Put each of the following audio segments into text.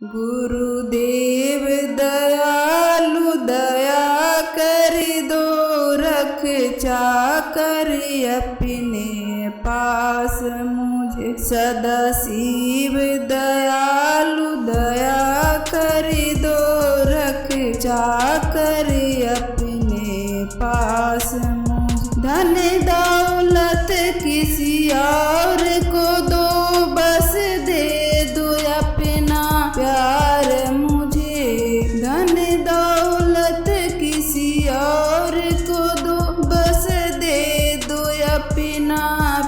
गुरुदेव दयालु दया कर दो, रक्षा कर अपने पास मुझे। सदाशिव दयालु दया कर दो, रक्षा कर अपने पास मुझे। धन दौलत किसी और को दो, बस दे दो अपना प्यार मुझे। धन दौलत किसी और को दो, बस दे दो अपना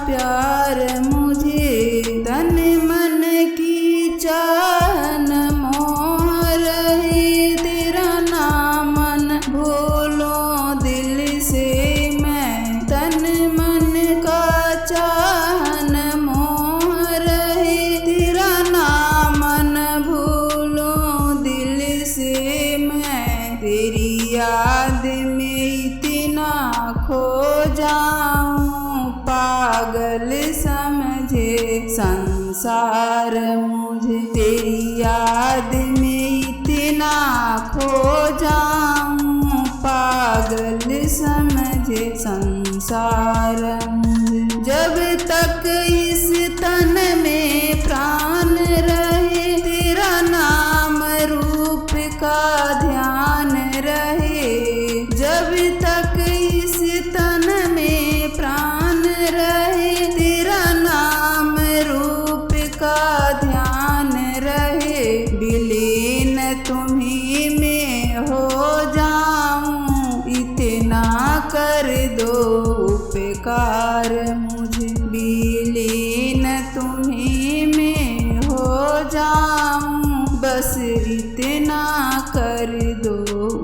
प्यार मुझे। तन मन की चाहन मोह रही, तेरा नाम न भूलूं दिल से मैं। तन मन का चाहन मोह रही, तेरा नाम न भूलूं दिल से मैं। तेरी याद में इतना खो जाऊं, पागल समझे संसार मुझे। तेरी याद में इतना खो जाऊं, पागल समझे संसार मुझे। जब तक इस तन में प्राण रहे, तेरा नाम रूप का ध्यान रहे। जब तक इस तन में प्राण रहे, तेरा नाम रूप का ध्यान रहे। विलीन तुम्हीं में हो जाऊं, इतना कर दो उपकार मुझे। विलीन तुम्हीं में हो जाऊं, बस इतना कर दो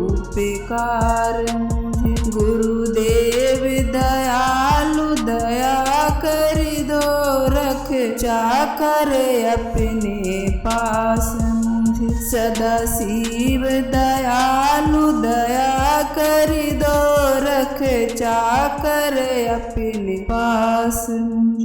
उपकार मुझे। गुरुदेव दयालु दया कर दो, रक्षा कर अपने पास मुझे। सदाशिव दयालु दया कर दो, रक्षा कर अपने पास मुझे।